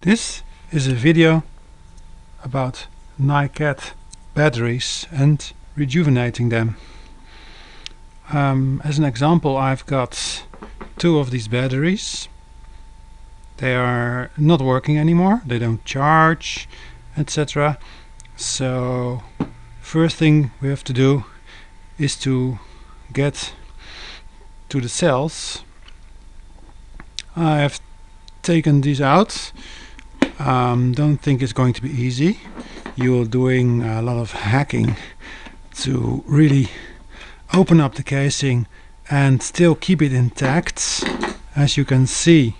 This is a video about mil.ha batteries and rejuvenating them. As an example, I've got two of these batteries. They are not working anymore, they don't charge, etc. So first thing we have to do is to get to the cells. I have taken these out. Don't think it's going to be easy. You're doing a lot of hacking to really open up the casing and still keep it intact. As you can see,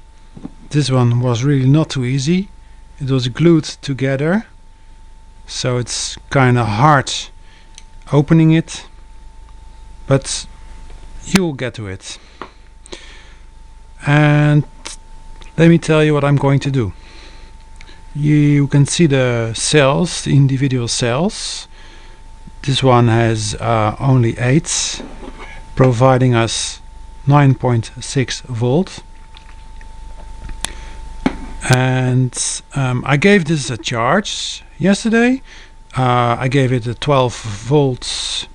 this one was really not too easy. It was glued together, so it's kind of hard opening it, but you'll get to it. And let me tell you what I'm going to do. You can see the cells, the individual cells. This one has only 8, providing us 9.6 volt. And I gave this a charge yesterday. I gave it a 12 volts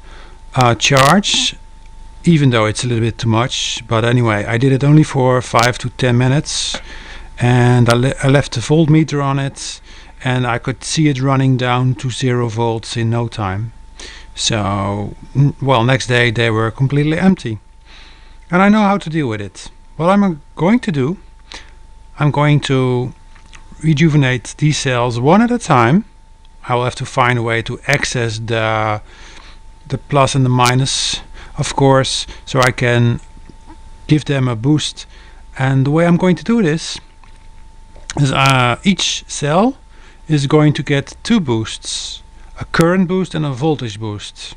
charge, even though it's a little bit too much. But anyway, I did it only for 5 to 10 minutes. And I left the voltmeter on it, and I could see it running down to 0 volts in no time. So, well, next day they were completely empty. And I know how to deal with it. What I'm going to do, I'm going to rejuvenate these cells one at a time. I will have to find a way to access the plus and the minus, of course, so I can give them a boost. And the way I'm going to do this is each cell is going to get 2 boosts, a current boost and a voltage boost,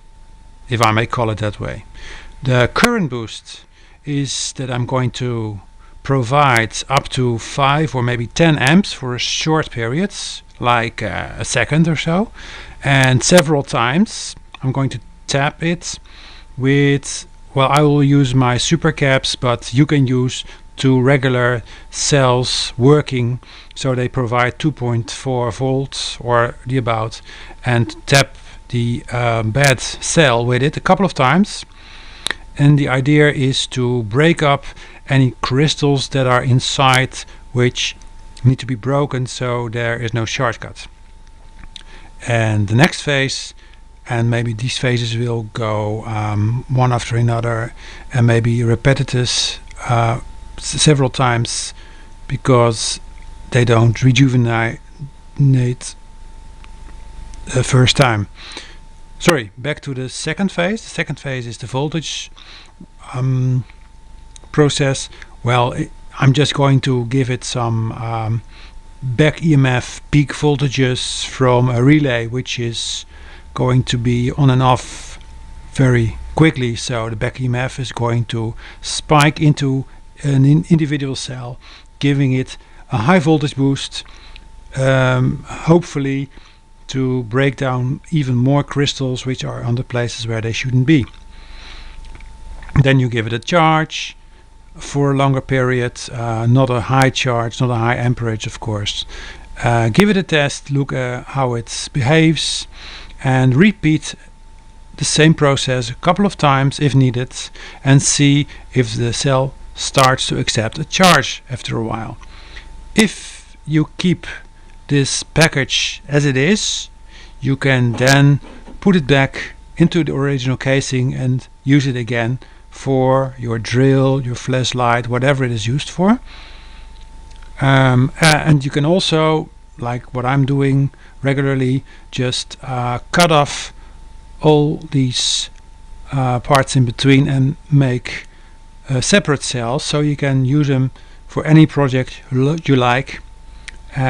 if I may call it that way. The current boost is that I'm going to provide up to 5 or maybe 10 amps for a short periods, like a second or so, and several times I'm going to tap it with, well, I will use my super caps, but you can use 2 regular cells working, so they provide 2.4 volts or the about, and tap the bad cell with it a couple of times. And the idea is to break up any crystals that are inside which need to be broken, so there is no shortcut. And the next phase, and maybe these phases will go one after another and maybe repetitive several times, because they don't rejuvenate the first time. Sorry, back to the second phase. The second phase is the voltage process. Well, I'm just going to give it some back EMF peak voltages from a relay, which is going to be on and off very quickly. So the back EMF is going to spike into an individual cell, giving it a high voltage boost, hopefully to break down even more crystals which are on the places where they shouldn't be. Then you give it a charge for a longer period, not a high charge, not a high amperage, of course. Give it a test, look how it behaves, and repeat the same process a couple of times if needed, and see if the cell starts to accept a charge after a while. If you keep this package as it is, you can then put it back into the original casing and use it again for your drill, your flashlight, whatever it is used for. And you can also, like what I'm doing regularly, just cut off all these parts in between and make separate cells, so you can use them for any project you like.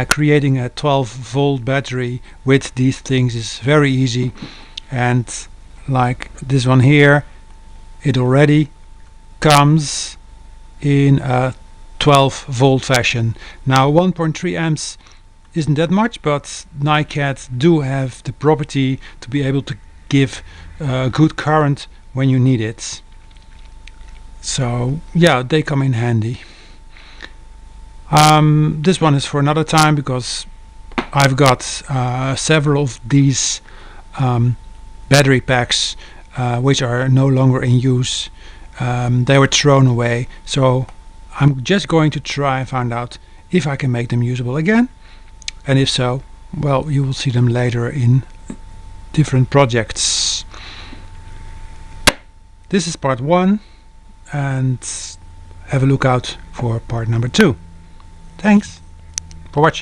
Creating a 12 volt battery with these things is very easy, and like this one here, it already comes in a 12 volt fashion. Now 1.3 amps isn't that much, but mil.ha do have the property to be able to give good current when you need it. So yeah, they come in handy. This one is for another time, because I've got several of these battery packs which are no longer in use. They were thrown away, so I'm just going to try and find out if I can make them usable again, and if so, well, you will see them later in different projects. This is part 1, and have a look out for part number 2. Thanks for watching.